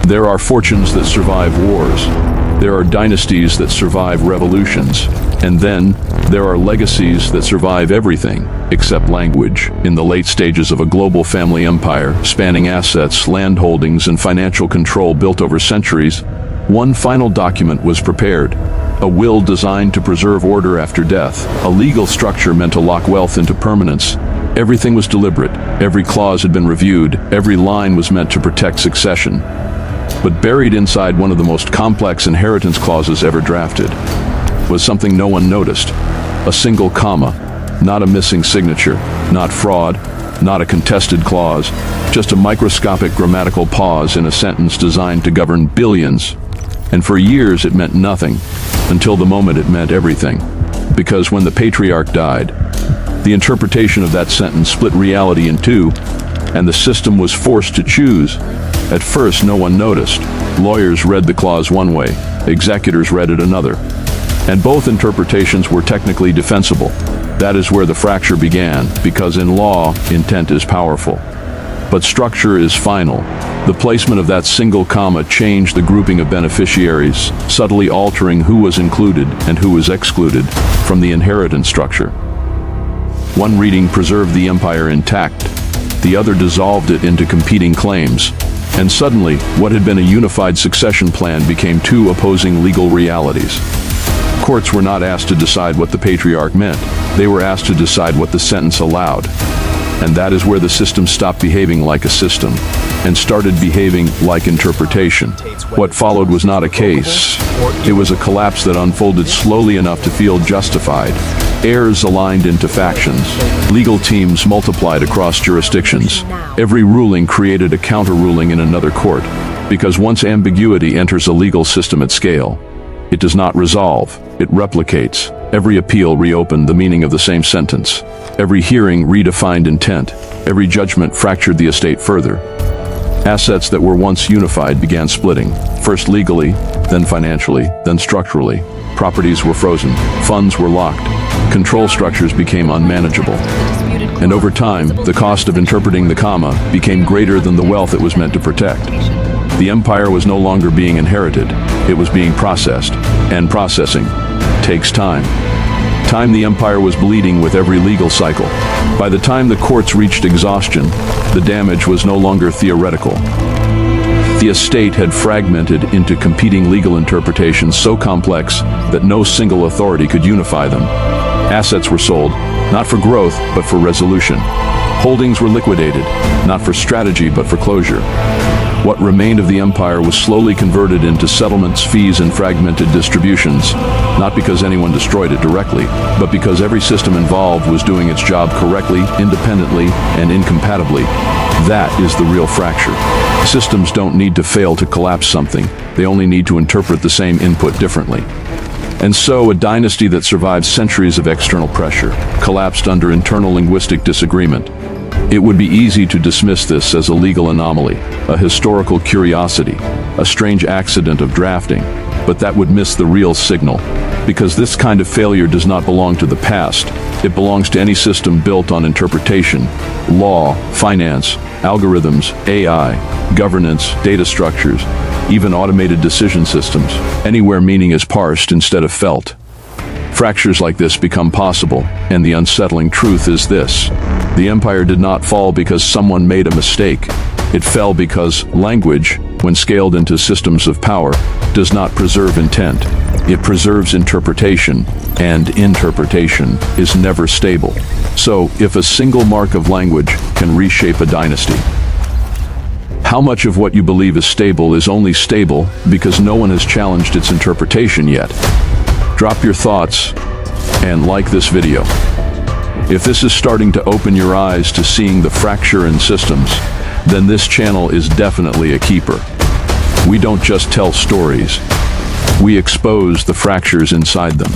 There are fortunes that survive wars. There are dynasties that survive revolutions. And then, there are legacies that survive everything, except language. In the late stages of a global family empire, spanning assets, land holdings, and financial control built over centuries, one final document was prepared. A will designed to preserve order after death. A legal structure meant to lock wealth into permanence. Everything was deliberate. Every clause had been reviewed. Every line was meant to protect succession. But buried inside one of the most complex inheritance clauses ever drafted was something no one noticed. A single comma, not a missing signature, not fraud, not a contested clause, just a microscopic grammatical pause in a sentence designed to govern billions. And for years it meant nothing, until the moment it meant everything. Because when the patriarch died, the interpretation of that sentence split reality in two, and the system was forced to choose. At first, no one noticed. Lawyers read the clause one way, executors read it another. And both interpretations were technically defensible. That is where the fracture began, because in law, intent is powerful. But structure is final. The placement of that single comma changed the grouping of beneficiaries, subtly altering who was included and who was excluded from the inheritance structure. One reading preserved the empire intact. The other dissolved it into competing claims. And suddenly, what had been a unified succession plan became two opposing legal realities. Courts were not asked to decide what the patriarch meant. They were asked to decide what the sentence allowed. And that is where the system stopped behaving like a system and started behaving like interpretation. What followed was not a case. It was a collapse that unfolded slowly enough to feel justified. Heirs aligned into factions. Legal teams multiplied across jurisdictions. Every ruling created a counter-ruling in another court. Because once ambiguity enters a legal system at scale, it does not resolve, it replicates. Every appeal reopened the meaning of the same sentence. Every hearing redefined intent. Every judgment fractured the estate further. Assets that were once unified began splitting, first legally, then financially, then structurally. Properties were frozen, funds were locked, control structures became unmanageable. And over time, the cost of interpreting the comma became greater than the wealth it was meant to protect. The empire was no longer being inherited, it was being processed, and processing takes time. Time the empire was bleeding with every legal cycle. By the time the courts reached exhaustion, the damage was no longer theoretical. The estate had fragmented into competing legal interpretations so complex that no single authority could unify them. Assets were sold, not for growth, but for resolution. Holdings were liquidated, not for strategy, but for closure. What remained of the empire was slowly converted into settlements, fees, and fragmented distributions, not because anyone destroyed it directly, but because every system involved was doing its job correctly, independently, and incompatibly. That is the real fracture. Systems don't need to fail to collapse something, they only need to interpret the same input differently. And so, a dynasty that survived centuries of external pressure collapsed under internal linguistic disagreement. It would be easy to dismiss this as a legal anomaly, a historical curiosity, a strange accident of drafting, but that would miss the real signal, because this kind of failure does not belong to the past. It belongs to any system built on interpretation, law, finance, algorithms, AI, governance, data structures, even automated decision systems, anywhere meaning is parsed instead of felt. Fractures like this become possible, and the unsettling truth is this. The empire did not fall because someone made a mistake. It fell because language, when scaled into systems of power, does not preserve intent. It preserves interpretation, and interpretation is never stable. So, if a single mark of language can reshape a dynasty, how much of what you believe is only stable because no one has challenged its interpretation yet? Drop your thoughts and like this video. If this is starting to open your eyes to seeing the fracture in systems, then this channel is definitely a keeper. We don't just tell stories, we expose the fractures inside them.